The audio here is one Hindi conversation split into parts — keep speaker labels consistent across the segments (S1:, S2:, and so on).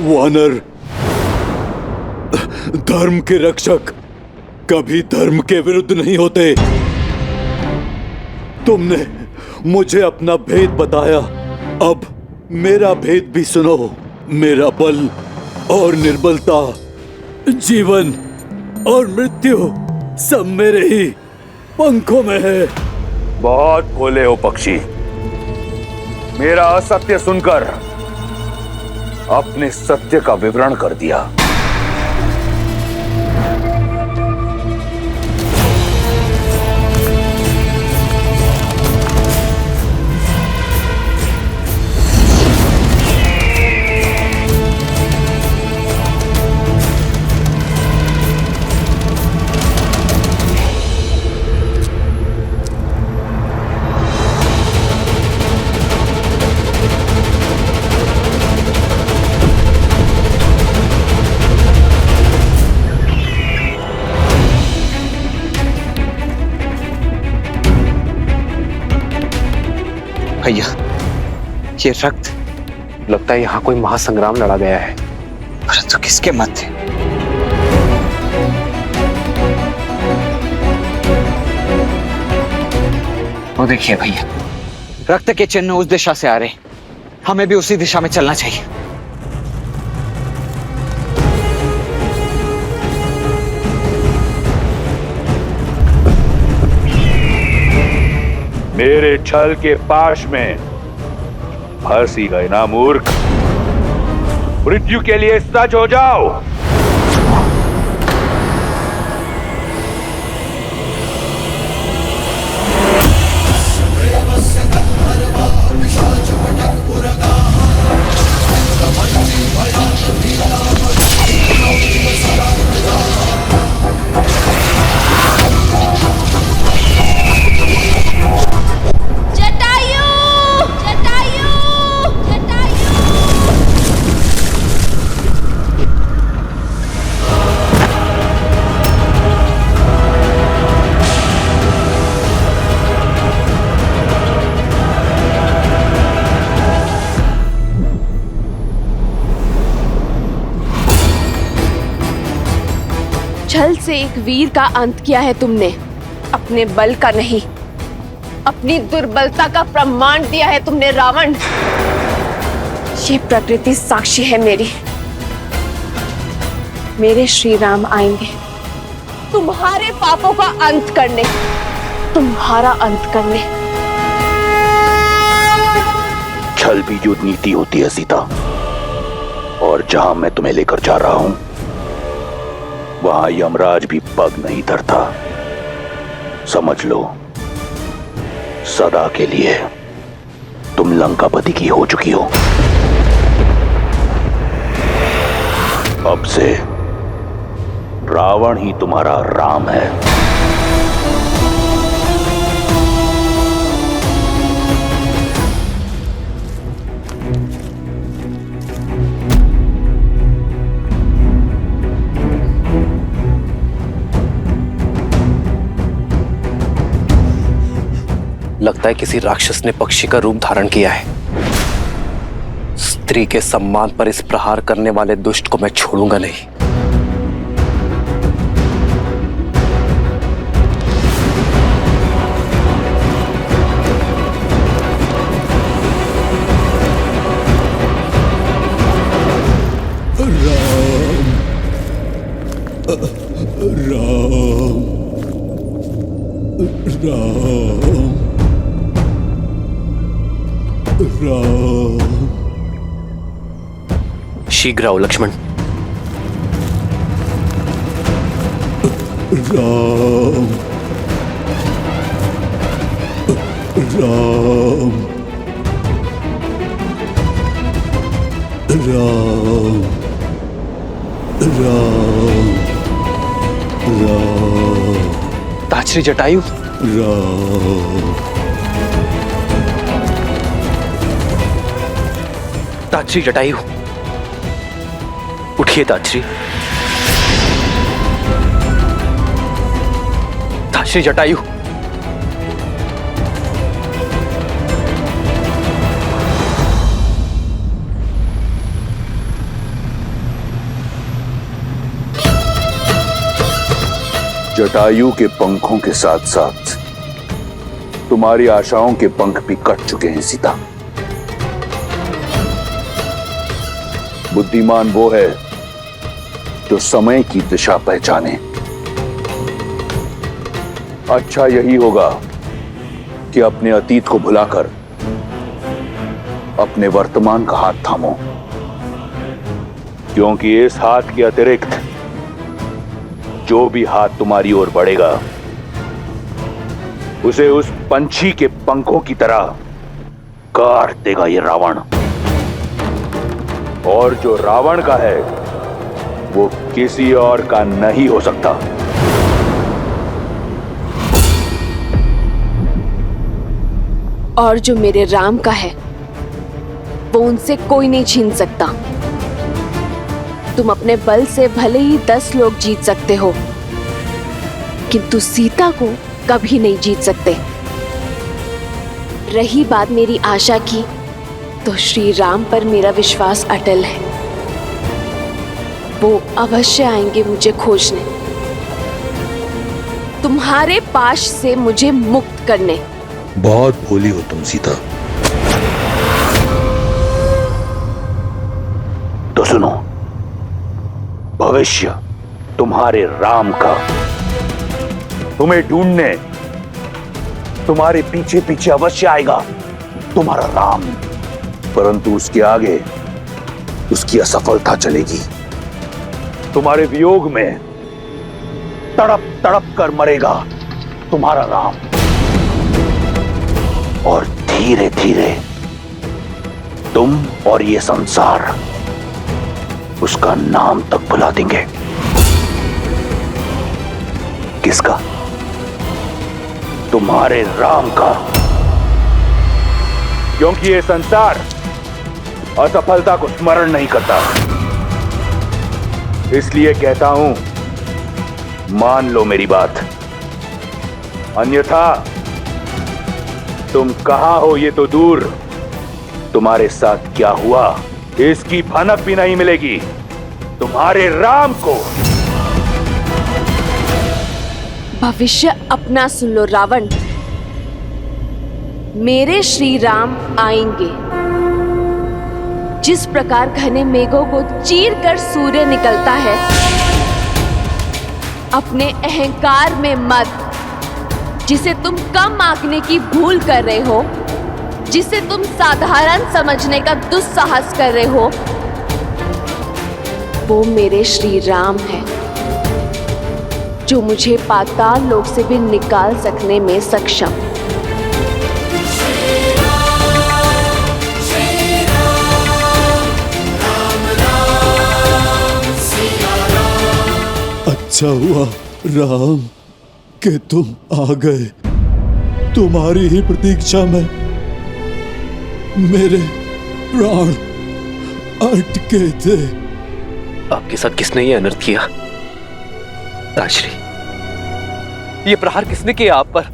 S1: वानर धर्म के रक्षक कभी धर्म के विरुद्ध नहीं होते। तुमने मुझे अपना भेद बताया, अब मेरा भेद भी सुनो। मेरा बल और निर्बलता, जीवन और मृत्यु सब मेरे ही पंखों में है।
S2: बहुत भोले हो पक्षी। मेरा असत्य सुनकर अपने सत्य का विवरण कर दिया।
S3: भैया, ये रक्त, लगता है यहाँ कोई महासंग्राम लड़ा गया है, परंतु किसके मध्य? वो देखिए भैया, रक्त के चिन्ह उस दिशा से आ रहे, हमें भी उसी दिशा में चलना चाहिए।
S2: मेरे छल के पाश में फंसी गए ना मूर्ख। मृत्यु के लिए सच हो जाओ।
S4: छल से एक वीर का अंत किया है तुमने, अपने बल का नहीं, अपनी दुर्बलता का प्रमाण दिया है तुमने रावण। ये प्रकृति साक्षी है मेरी। मेरे श्री राम आएंगे तुम्हारे पापों का अंत करने, तुम्हारा अंत करने।
S2: छल भी युद्ध नीति होती है सीता, और जहां मैं तुम्हें लेकर जा रहा हूं वहां यमराज भी पग नहीं धरता। समझ लो, सदा के लिए तुम लंकापति की हो चुकी हो। अब से रावण ही तुम्हारा राम है।
S3: लगता है किसी राक्षस ने पक्षी का रूप धारण किया है। स्त्री के सम्मान पर इस प्रहार करने वाले दुष्ट को मैं छोड़ूंगा नहीं। शीघ्र आओ लक्ष्मण।
S1: राम राम राम राम राम।
S3: ताछरी जटायु।
S1: राम
S3: ताछरी जटायु, उठिए ताछरी। ताछरी जटायु,
S2: जटायु के पंखों के साथ साथ तुम्हारी आशाओं के पंख भी कट चुके हैं सीता। बुद्धिमान वो है जो समय की दिशा पहचाने। अच्छा यही होगा कि अपने अतीत को भुलाकर अपने वर्तमान का हाथ थामो, क्योंकि इस हाथ के अतिरिक्त जो भी हाथ तुम्हारी ओर बढ़ेगा उसे उस पंछी के पंखों की तरह काट देगा ये रावण। और जो रावण का है वो किसी और का नहीं हो सकता।
S4: और जो मेरे राम का है वो उनसे कोई नहीं छीन सकता। तुम अपने बल से भले ही 10 लोग जीत सकते हो, किंतु सीता को कभी नहीं जीत सकते। रही बात मेरी आशा की, तो श्री राम पर मेरा विश्वास अटल है। वो अवश्य आएंगे मुझे खोजने, तुम्हारे पाश से मुझे मुक्त करने।
S1: बहुत भोली हो तुम सीता।
S2: तो सुनो, भविष्य तुम्हारे राम का तुम्हें ढूंढने तुम्हारे पीछे पीछे अवश्य आएगा तुम्हारा राम, परंतु उसके आगे उसकी असफलता चलेगी। तुम्हारे वियोग में तड़प तड़प कर मरेगा तुम्हारा राम, और धीरे धीरे तुम और ये संसार उसका नाम तक भुला देंगे। किसका? तुम्हारे राम का। क्योंकि ये संसार असफलता को स्मरण नहीं करता। इसलिए कहता हूं, मान लो मेरी बात, अन्यथा तुम कहां हो ये तो दूर, तुम्हारे साथ क्या हुआ इसकी भनक भी नहीं मिलेगी तुम्हारे राम को।
S4: भविष्य अपना सुन लो रावण। मेरे श्री राम आएंगे। जिस प्रकार घने मेघों को चीर कर सूर्य निकलता है, अपने अहंकार में मत, जिसे तुम कम आंकने की भूल कर रहे हो, जिसे तुम साधारण समझने का दुस्साहस कर रहे हो, वो मेरे श्री राम है, जो मुझे पाताल लोक से भी निकाल सकने में सक्षम।
S1: अच्छा हुआ राम कि तुम आ गए। तुम्हारी ही प्रतीक्षा में मेरे प्राण अटके थे।
S3: आपके साथ किसने ये अनर्थ किया? ताश्री, ये प्रहार किसने किया आप पर?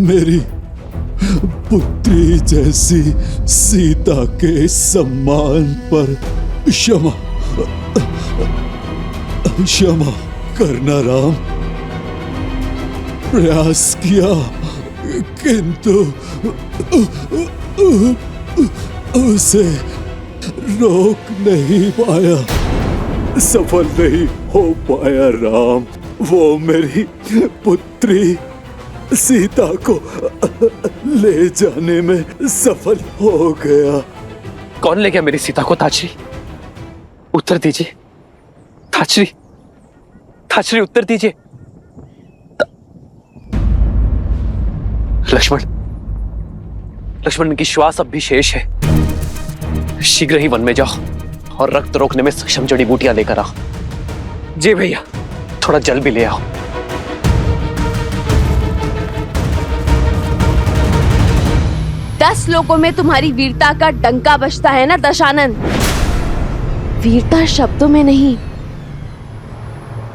S1: मेरी पुत्री जैसी सीता के सम्मान पर क्षमा करना राम। प्रयास किया किंतु उसे रोक नहीं पाया, सफल नहीं हो पाया राम। वो मेरी पुत्री सीता को ले जाने में सफल हो गया।
S3: कौन ले गया मेरी सीता को? ताश्री, उत्तर दीजिए। ताश्री, ताश्री, उत्तर दीजिए। लक्ष्मण, लक्ष्मण की श्वास अब भी शेष है। शीघ्र ही वन में जाओ और रक्त रोकने में सक्षम जड़ी बूटियां लेकर आओ। जी भैया, थोड़ा जल भी ले आओ।
S4: दस लोगों में तुम्हारी वीरता का डंका बजता है ना दशानन? वीरता शब्दों में नहीं,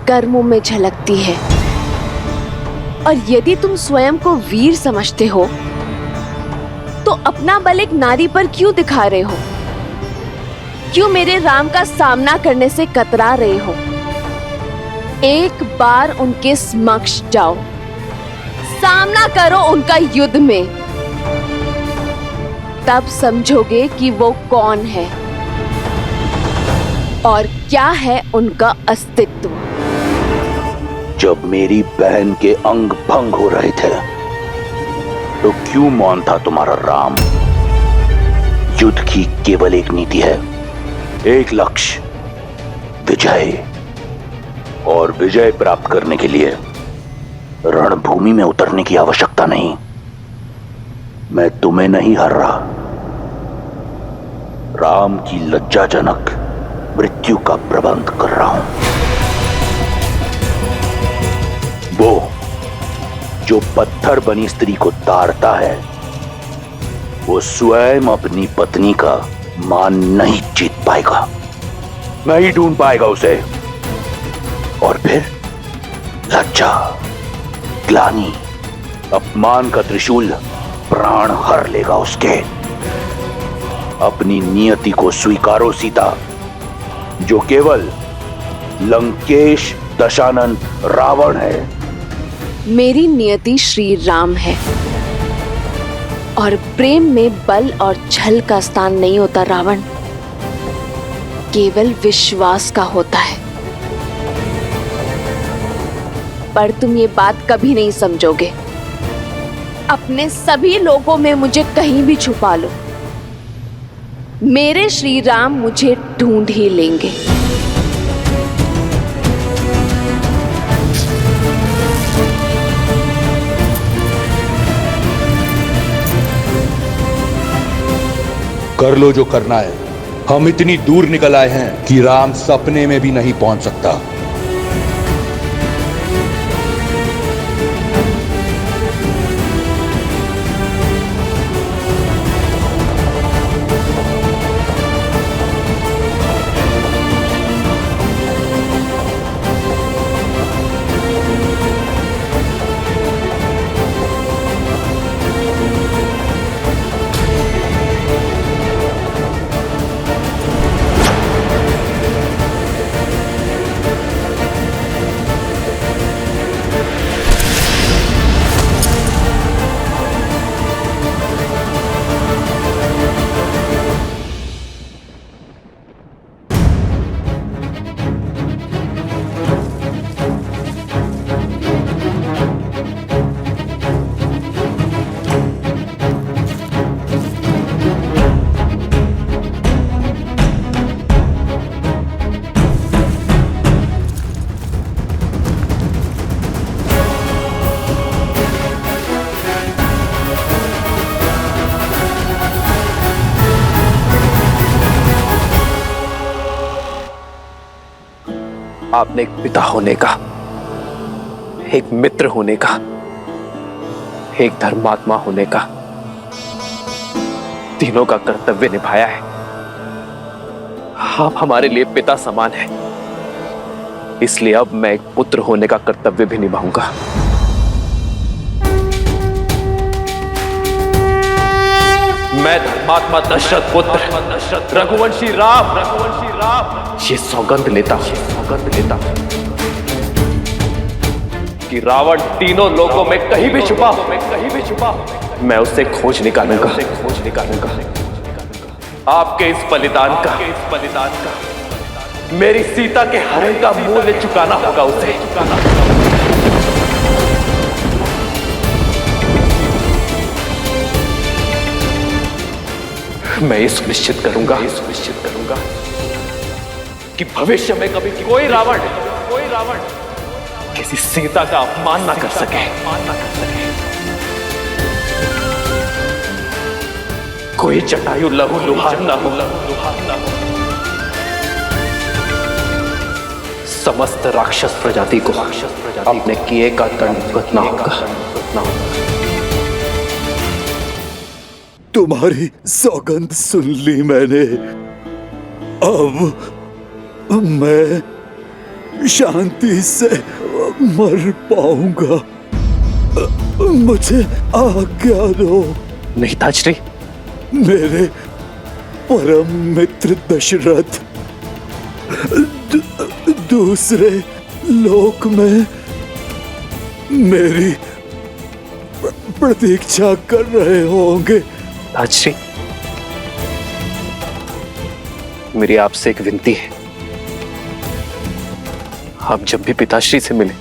S4: कर्मों में झलकती है। और यदि तुम स्वयं को वीर समझते हो, तो अपना बल एक नारी पर क्यों दिखा रहे हो? क्यों मेरे राम का सामना करने से कतरा रहे हो? एक बार उनके समक्ष जाओ, सामना करो उनका युद्ध में, तब समझोगे कि वो कौन है और क्या है उनका अस्तित्व।
S2: जब मेरी बहन के अंग भंग हो रहे थे तो क्यों मौन था तुम्हारा राम? युद्ध की केवल एक नीति है, एक लक्ष्य, विजय। और विजय प्राप्त करने के लिए रणभूमि में उतरने की आवश्यकता नहीं। मैं तुम्हें नहीं हर रहा, राम की लज्जाजनक मृत्यु का प्रबंध कर रहा हूं। वो जो पत्थर बनी स्त्री को ताड़ता है, वो स्वयं अपनी पत्नी का मान नहीं जीत पाएगा, नहीं ढूंढ पाएगा उसे। और फिर लज्जा, ग्लानि, अपमान का त्रिशूल प्राण हर लेगा उसके। अपनी नियति को स्वीकारो सीता, जो केवल लंकेश दशानन रावण है।
S4: मेरी नियति श्री राम है और प्रेम में बल और छल का स्थान नहीं होता रावण, केवल विश्वास का होता है। पर तुम ये बात कभी नहीं समझोगे। अपने सभी लोगों में मुझे कहीं भी छुपा लो, मेरे श्री राम मुझे ढूंढ ही लेंगे।
S5: कर लो जो करना है। हम इतनी दूर निकल आए हैं कि राम सपने में भी नहीं पहुंच सकता।
S3: आपने एक पिता होने का, एक मित्र होने का, एक धर्मात्मा होने का, तीनों का कर्तव्य निभाया है। आप हमारे लिए पिता समान हैं, इसलिए अब मैं एक पुत्र होने का कर्तव्य भी निभाऊंगा। मैं धर्मात्मा दशरथ पुत्र रघुवंशी राम ये सौगंध लेता हूं कि रावण तीनों लोगों में कहीं भी छुपा हो, मैं उसे खोज निकालूंगा। आपके इस बलिदान का मेरी सीता के हरण का मूल्य चुकाना होगा उसे। मैं ये सुनिश्चित करूंगा कि भविष्य में कभी कोई रावण किसी सीता का अपमान ना कर सके। कोई जटायु लहू लुहार ना हो। समस्त राक्षस प्रजाति को अपने किए का दंड भुगतना होगा।
S1: तुम्हारी सौगंध सुन ली मैंने। अब मैं शांति से मर पाऊंगा। मुझे आज्ञा दो।
S3: नहीं ताजरी,
S1: परम मित्र दशरथ दूसरे लोक में मेरी प्रतीक्षा कर रहे होंगे।
S3: ताजश्री, मेरी आपसे एक विनती है, आप जब भी पिताश्री से मिले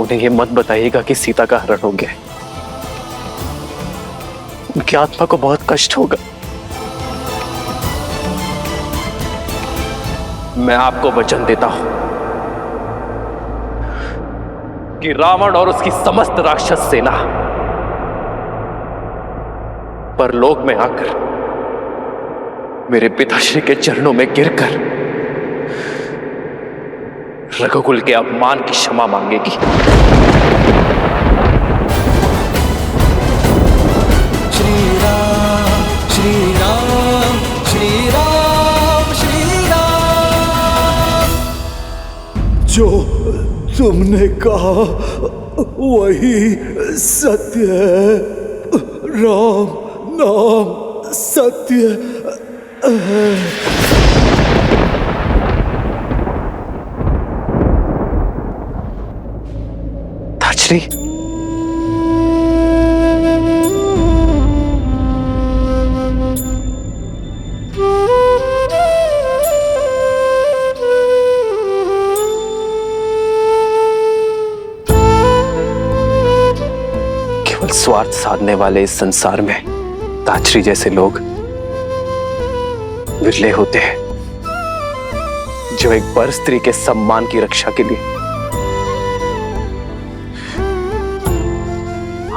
S3: उन्हें यह मत बताइएगा कि सीता का हरण हो गया है। उनकी आत्मा को बहुत कष्ट होगा। मैं आपको वचन देता हूं कि रावण और उसकी समस्त राक्षस सेना परलोक में आकर मेरे पिताश्री के चरणों में गिरकर रघुकुल के अपमान की क्षमा मांगेगी।
S6: श्री राम श्री राम श्री राम श्री राम।
S1: जो तुमने कहा वही सत्य है। राम नाम सत्य है।
S3: ताजश्री, केवल स्वार्थ साधने वाले इस संसार में ताजश्री जैसे लोग विरले होते हैं, जो एक पर स्त्री के सम्मान की रक्षा के लिए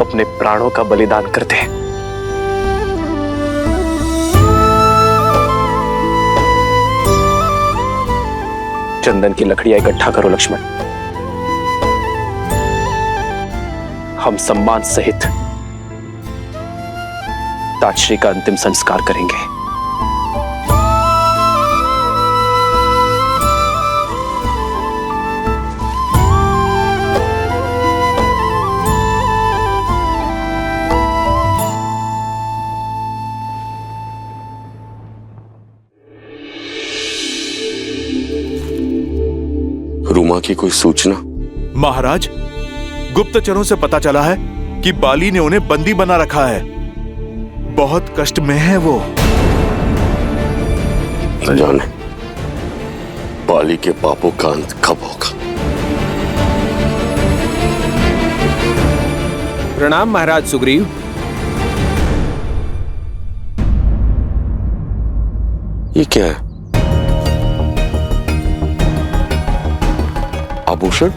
S3: अपने प्राणों का बलिदान करते हैं। चंदन की लकड़ियां इकट्ठा करो लक्ष्मण। हम सम्मान सहित ताजश्री का अंतिम संस्कार करेंगे।
S7: रूमा की कोई सूचना?
S8: महाराज, गुप्तचरों से पता चला है कि बाली ने उन्हें बंदी बना रखा है। बहुत कष्ट में है वो।
S7: न जाने बाली के पापों का अंत कब होगा।
S9: प्रणाम महाराज सुग्रीव।
S7: ये क्या है? आभूषण?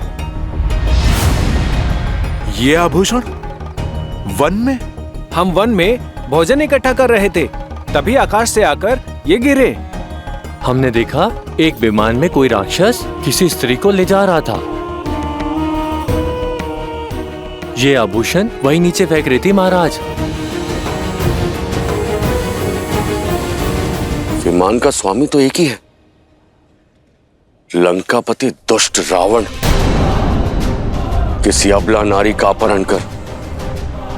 S8: ये आभूषण वन में?
S9: हम वन में भोजन इकट्ठा कर रहे थे, तभी आकाश से आकर ये गिरे।
S10: हमने देखा एक विमान में कोई राक्षस किसी स्त्री को ले जा रहा था। ये आभूषण वही नीचे फेंक रही थी महाराज।
S7: विमान का स्वामी तो एक ही है, लंकापति दुष्ट रावण। किसी अबला नारी का अपहरण कर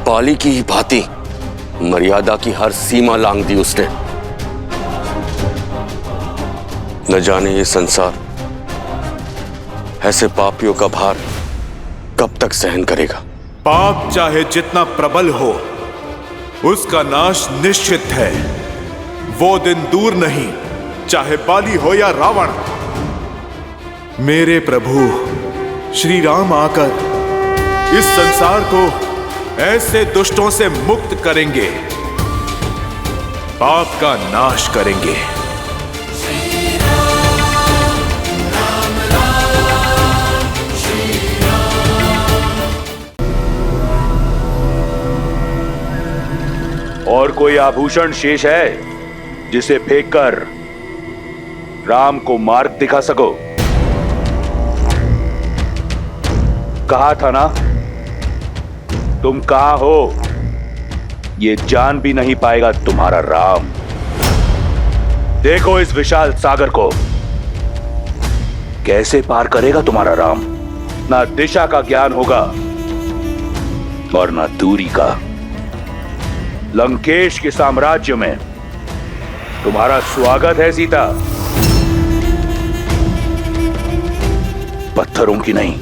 S7: बाली की ही भांति मर्यादा की हर सीमा लांघ दी उसने। न जाने ये संसार ऐसे पापियों का भार कब तक सहन करेगा।
S8: पाप चाहे जितना प्रबल हो, उसका नाश निश्चित है। वो दिन दूर नहीं, चाहे बाली हो या रावण। मेरे प्रभु श्री राम आकर इस संसार को ऐसे दुष्टों से मुक्त करेंगे, पाप का नाश करेंगे।
S2: और कोई आभूषण शेष है जिसे फेंककर राम को मार्ग दिखा सको? कहा था ना, तुम कहां हो ये जान भी नहीं पाएगा तुम्हारा राम। देखो इस विशाल सागर को कैसे पार करेगा तुम्हारा राम। ना दिशा का ज्ञान होगा और ना दूरी का। लंकेश के साम्राज्य में तुम्हारा स्वागत है सीता। पत्थरों की नहीं,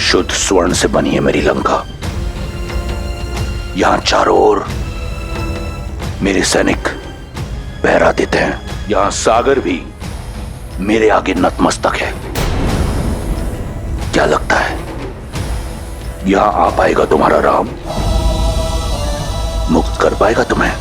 S2: शुद्ध स्वर्ण से बनी है मेरी लंका। यहां चारों ओर मेरे सैनिक पहरा देते हैं। यहां सागर भी मेरे आगे नतमस्तक है। क्या लगता है यहां आ पाएगा तुम्हारा राम? मुक्त कर पाएगा तुम्हें?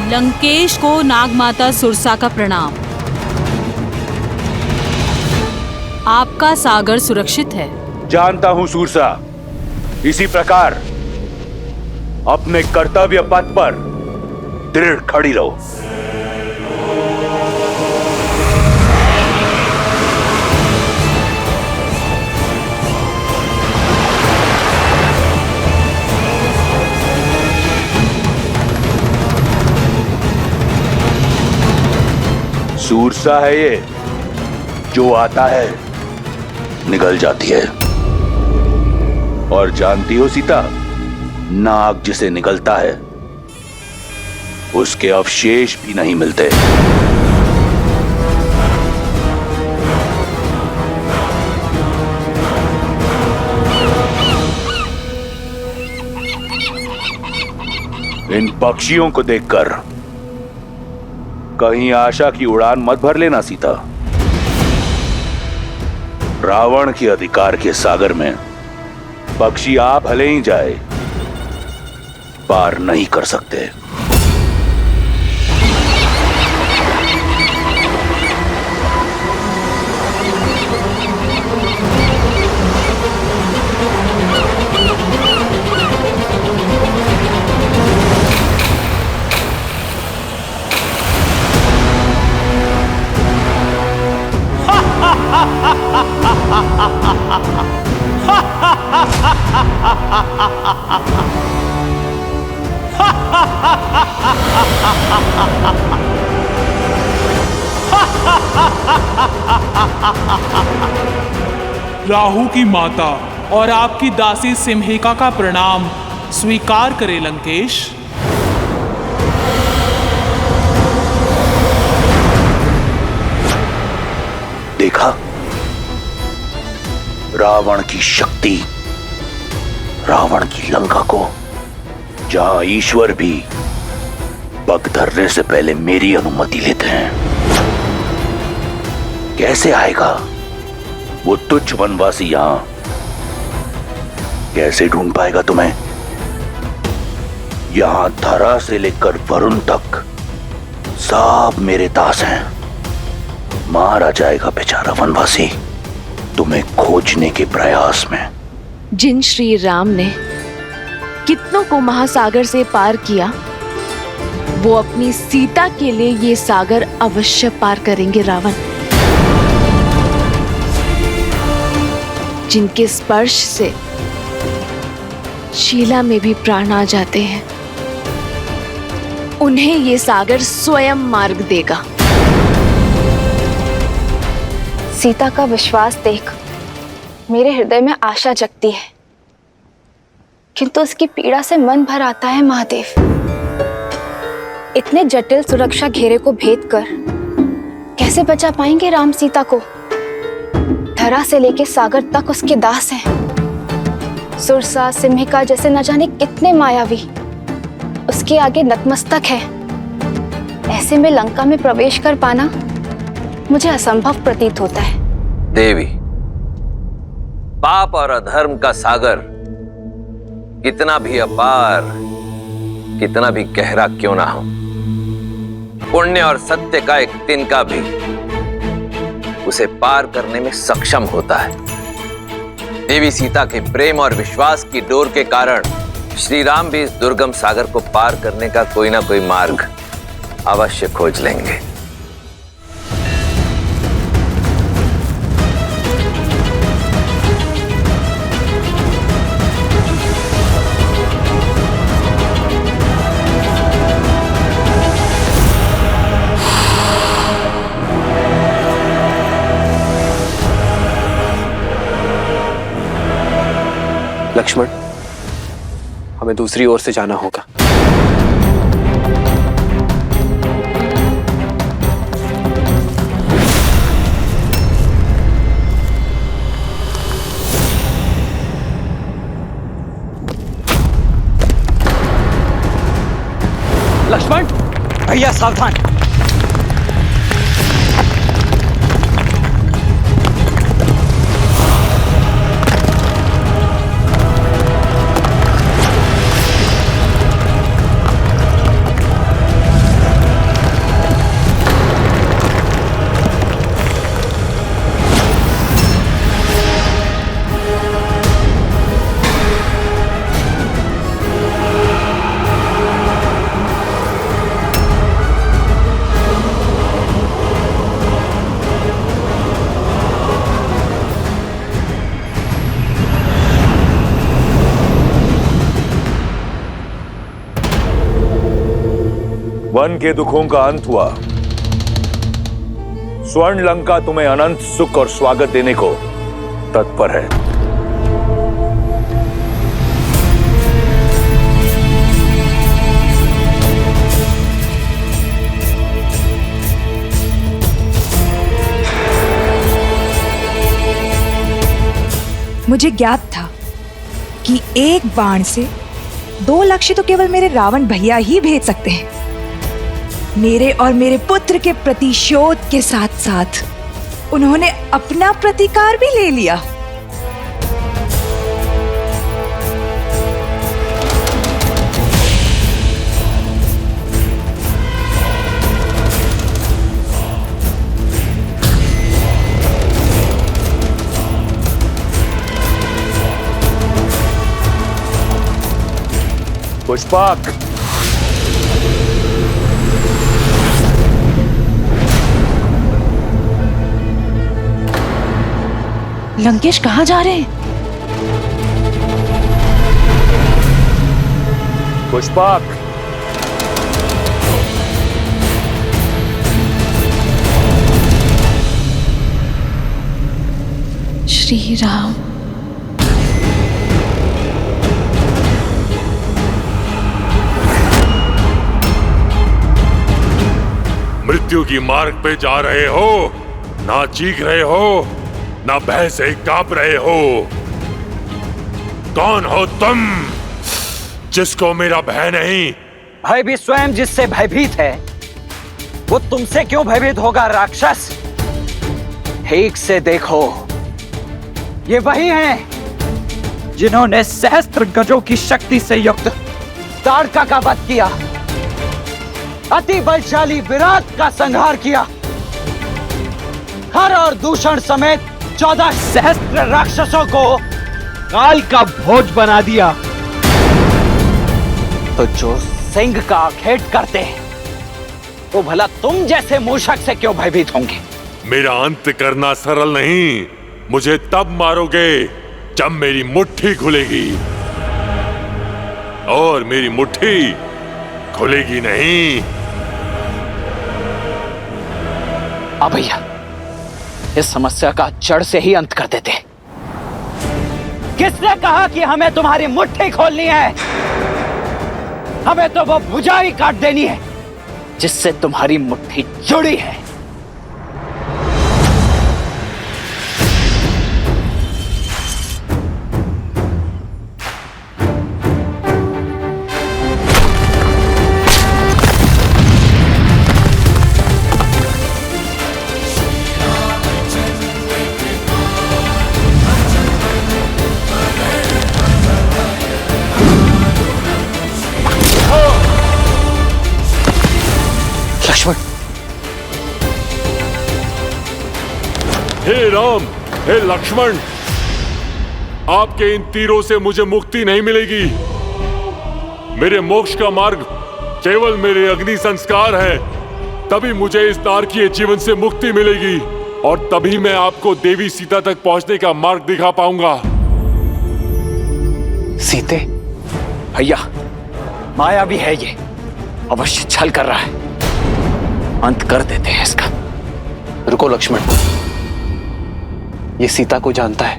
S11: लंकेश को नागमाता सुरसा का प्रणाम। आपका सागर सुरक्षित है।
S2: जानता हूं सुरसा। इसी प्रकार अपने कर्तव्य पथ पर दृढ़ खड़ी रहो। सूरसा है ये, जो आता है निगल जाती है। और जानती हो सीता, नाग जिसे निगलता है उसके अवशेष भी नहीं मिलते। इन पक्षियों को देखकर कहीं आशा की उड़ान मत भर लेना सीता। रावण के अधिकार के सागर में पक्षी आप भले ही जाए, पार नहीं कर सकते।
S12: राहु की माता और आपकी दासी सिम्हिका का प्रणाम स्वीकार करे लंकेश।
S2: देखा रावण की शक्ति, रावण की लंका को, जहां ईश्वर भी पग धरने से पहले मेरी अनुमति लेते हैं। कैसे आएगा वो तुच्छ वनवासी यहां? कैसे ढूंढ पाएगा तुम्हें? यहां धरा से लेकर वरुण तक सब मेरे दास हैं। मारा जाएगा बेचारा वनवासी तुम्हें खोजने के प्रयास में।
S4: जिन श्री राम ने कितनों को महासागर से पार किया, वो अपनी सीता के लिए ये सागर अवश्य पार करेंगे रावण। जिनके स्पर्श से शीला में भी प्राण आ जाते हैं, उन्हें ये सागर स्वयं मार्ग देगा।
S13: सीता का विश्वास देख मेरे हृदय में आशा जगती है, किंतु उसकी पीड़ा से मन भर आता है महादेव। इतने जटिल सुरक्षा घेरे को भेद कर कैसे बचा पाएंगे राम सीता को? धरा से लेके सागर तक उसके दास हैं। सुरसा, सिम्हिका जैसे न जाने कितने मायावी उसके आगे नतमस्तक है। ऐसे में लंका में प्रवेश कर पाना मुझे असंभव प्रतीत होता है।
S14: देवी, पाप और अधर्म का सागर कितना भी अपार, कितना भी गहरा क्यों ना हो, पुण्य और सत्य का एक तिनका भी उसे पार करने में सक्षम होता है। देवी सीता के प्रेम और विश्वास की डोर के कारण श्री राम भी इस दुर्गम सागर को पार करने का कोई ना कोई मार्ग अवश्य खोज लेंगे।
S3: लक्ष्मण, हमें दूसरी ओर से जाना होगा।
S15: लक्ष्मण, भैया सावधान।
S5: वन के दुखों का अंत हुआ। स्वर्ण लंका तुम्हें अनंत सुख और स्वागत देने को तत्पर है।
S16: मुझे ज्ञात था कि एक बाण से 2 लक्ष्य तो केवल मेरे रावण भैया ही भेज सकते हैं। मेरे और मेरे पुत्र के प्रतिशोध के साथ साथ उन्होंने अपना प्रतिकार भी ले लिया।
S5: पुष्पक,
S16: लंकेश कहाँ जा रहे हैं?
S5: पुष्पक,
S4: श्री राम।
S5: मृत्यु की मार्ग पे जा रहे हो, ना चीख रहे हो, ना भय से कांप रहे हो। कौन हो तुम जिसको मेरा भय नहीं?
S15: भय भी स्वयं जिससे भयभीत है, वो तुमसे क्यों भयभीत होगा राक्षस? ठीक से देखो, ये वही हैं जिन्होंने सहस्त्र गजों की शक्ति से युक्त ताड़का का वध किया, अति बलशाली विराट का संहार किया, हर और दूषण समेत 14 सहस्त्र राक्षसों को काल का भोज बना दिया। तो जो सिंह का आखेट करते हैं, वो भला तुम जैसे मूषक से क्यों भयभीत होंगे?
S5: मेरा अंत करना सरल नहीं। मुझे तब मारोगे जब मेरी मुट्ठी खुलेगी, और मेरी मुट्ठी खुलेगी नहीं।
S15: भैया, इस समस्या का जड़ से ही अंत कर देते। किसने कहा कि हमें तुम्हारी मुट्ठी खोलनी है? हमें तो वो भुजा ही काट देनी है जिससे तुम्हारी मुट्ठी जुड़ी है।
S5: हे राम, हे लक्ष्मण, आपके इन तीरों से मुझे मुक्ति नहीं मिलेगी। मेरे मोक्ष का मार्ग केवल मेरे अग्नि संस्कार है। तभी मुझे इस नारकीय जीवन से मुक्ति मिलेगी और तभी मैं आपको देवी सीता तक पहुंचने का मार्ग दिखा पाऊंगा।
S15: सीते भैया, मायावी है ये, अवश्य छल कर रहा है। अंत कर देते हैं इसका।
S3: रुको लक्ष्मण, ये सीता को जानता है।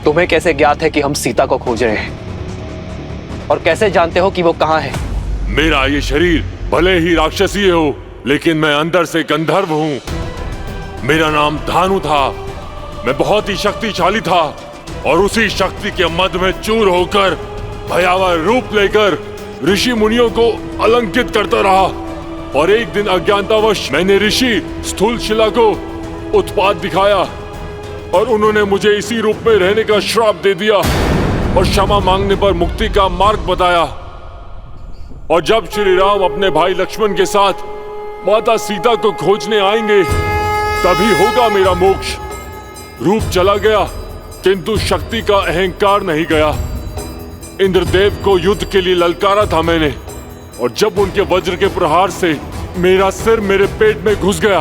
S3: तुम्हें कैसे ज्ञात है कि हम सीता को खोज रहे हैं? और कैसे जानते हो कि वो कहां है?
S5: मेरा ये शरीर भले ही राक्षसी हो, लेकिन मैं अंदर से गंधर्व हूं। मेरा नाम धानु था। मैं बहुत ही शक्तिशाली था और उसी शक्ति के मद में चूर होकर भयावह रूप लेकर ऋषि मुनियों को अलंकित करता रहा। और एक दिन अज्ञानतावश मैंने ऋषि स्थूलशिला को उत्पात दिखाया और उन्होंने मुझे इसी रूप में रहने का श्राप दे दिया और क्षमा मांगने पर मुक्ति का मार्ग बताया। और जब श्री राम अपने भाई लक्ष्मण के साथ माता सीता को खोजने आएंगे, तभी होगा मेरा मोक्ष। रूप चला गया किंतु शक्ति का अहंकार नहीं गया। इंद्रदेव को युद्ध के लिए ललकारा था मैंने, और जब उनके वज्र के प्रहार से मेरा सिर मेरे पेट में घुस गया,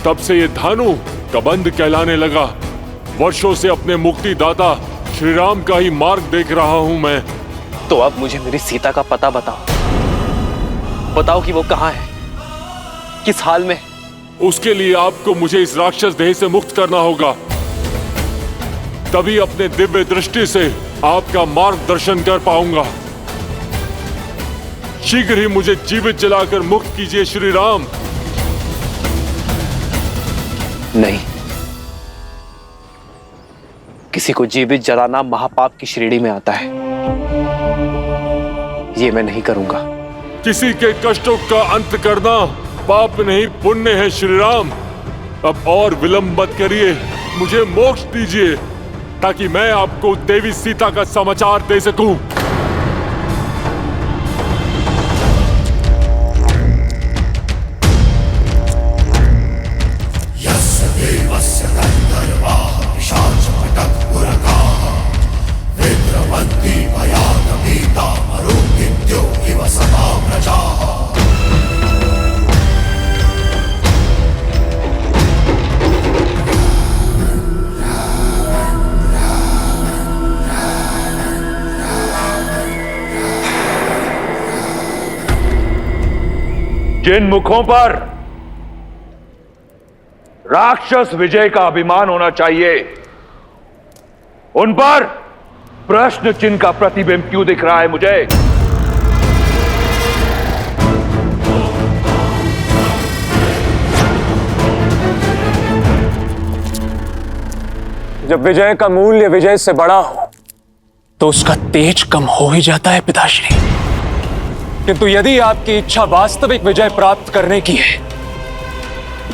S5: तब से ये धानु कबंध कहलाने लगा। वर्षों से अपने मुक्तिदाता श्री राम का ही मार्ग देख रहा हूं मैं।
S3: तो अब मुझे मेरी सीता का पता बताओ। बताओ कि वो कहां है, किस हाल में।
S5: उसके लिए आपको मुझे इस राक्षस देह से मुक्त करना होगा। तभी अपने दिव्य दृष्टि से आपका मार्गदर्शन कर पाऊंगा। शीघ्र ही मुझे जीवित जलाकर मुक्त कीजिए श्री राम।
S3: नहीं, किसी को जीवित जलाना महापाप की श्रेणी में आता है। ये मैं नहीं करूंगा।
S5: किसी के कष्टों का अंत करना पाप नहीं पुण्य है श्री राम। अब और विलंब मत करिए, मुझे मोक्ष दीजिए ताकि मैं आपको देवी सीता का समाचार दे सकूं।
S2: जिन मुखों पर राक्षस विजय का अभिमान होना चाहिए, उन पर प्रश्न चिन्ह का प्रतिबिंब क्यों दिख रहा है मुझे?
S9: जब विजय का मूल्य विजय से बड़ा हो तो उसका तेज कम हो ही जाता है पिताश्री। किंतु यदि आपकी इच्छा वास्तविक विजय प्राप्त करने की है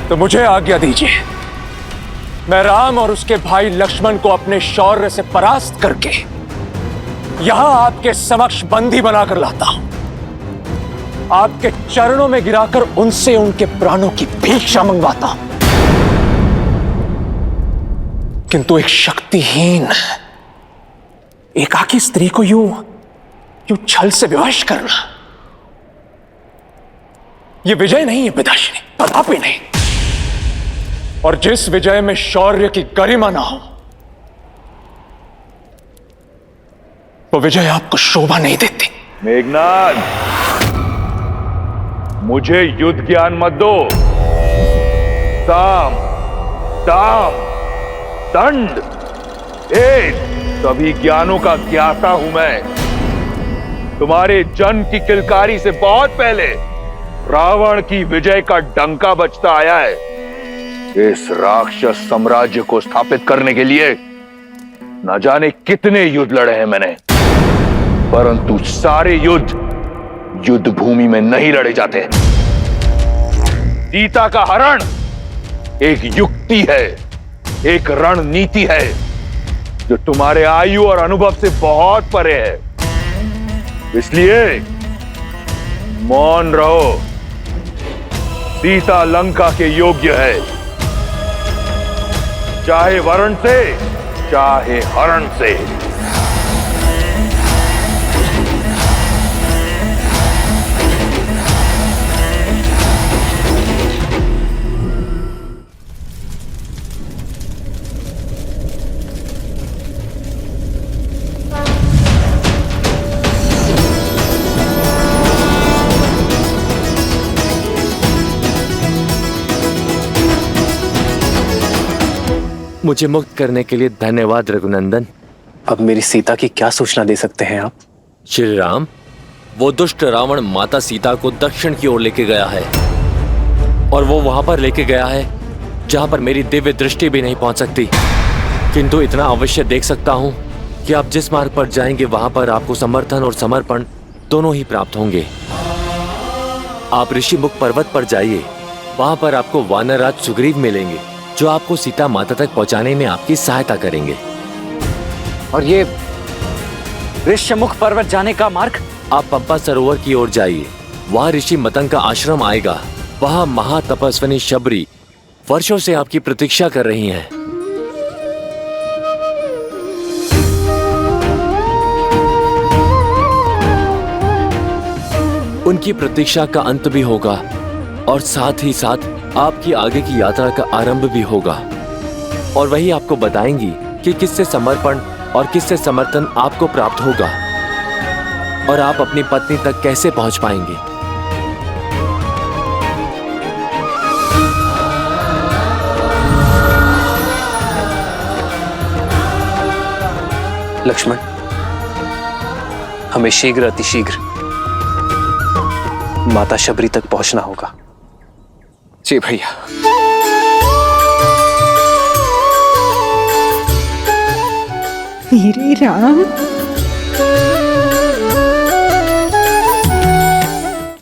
S9: तो मुझे आज्ञा दीजिए। मैं राम और उसके भाई लक्ष्मण को अपने शौर्य से परास्त करके यहां आपके समक्ष बंदी बनाकर लाता हूं। आपके चरणों में गिराकर उनसे उनके प्राणों की भिक्षा मंगवाता हूं। किंतु एक शक्तिहीन एकाकी स्त्री को यूं छल से विवश करना, यह विजय नहीं है पिताश्री, कदापि नहीं। और जिस विजय में शौर्य की गरिमा ना हो, वो विजय आपको शोभा नहीं देती।
S2: मेघनाद, मुझे युद्ध ज्ञान मत दो। साम, दाम, दंड, एक सभी ज्ञानों का ज्ञाता हूं मैं। तुम्हारे जन्म की किलकारी से बहुत पहले रावण की विजय का डंका बजता आया है। इस राक्षस साम्राज्य को स्थापित करने के लिए न जाने कितने युद्ध लड़े हैं मैंने, परंतु सारे युद्ध युद्ध भूमि में नहीं लड़े जाते। सीता का हरण एक युक्ति है, एक रणनीति है जो तुम्हारे आयु और अनुभव से बहुत परे है। इसलिए मौन रहो। सीता लंका के योग्य है।
S5: चाहे वरण से चाहे हरण से।
S10: मुझे मुक्त करने के लिए धन्यवाद रघुनंदन।
S3: अब मेरी सीता की क्या सूचना दे सकते हैं आप?
S10: श्री राम, वो दुष्ट रावण माता सीता को दक्षिण की ओर लेके गया है और वो वहां पर लेके गया है जहां पर मेरी दिव्य दृष्टि भी नहीं पहुंच सकती। किंतु इतना अवश्य देख सकता हूं कि आप जिस मार्ग पर जाएंगे वहां पर आपको समर्थन और समर्पण दोनों ही प्राप्त होंगे। आप ऋषिमुख पर्वत पर जाइए, वहां पर आपको वानरराज सुग्रीव मिलेंगे जो आपको सीता माता तक पहुंचाने में आपकी सहायता करेंगे।
S15: और ये ऋषिमुख पर्वत जाने का मार्ग?
S10: आप पंपा सरोवर की ओर जाइए, वहां ऋषि मतंग का आश्रम आएगा। वहां महातपस्विनी शबरी वर्षों से आपकी प्रतीक्षा कर रही हैं। उनकी प्रतीक्षा का अंत भी होगा और साथ ही साथ आपकी आगे की यात्रा का आरंभ भी होगा। और वही आपको बताएंगी कि किससे समर्पण और किससे समर्थन आपको प्राप्त होगा और आप अपनी पत्नी तक कैसे पहुंच पाएंगे।
S3: लक्ष्मण, हमें शीघ्र अतिशीघ्र माता शबरी तक पहुंचना होगा। जी भैया।
S16: मेरे राम।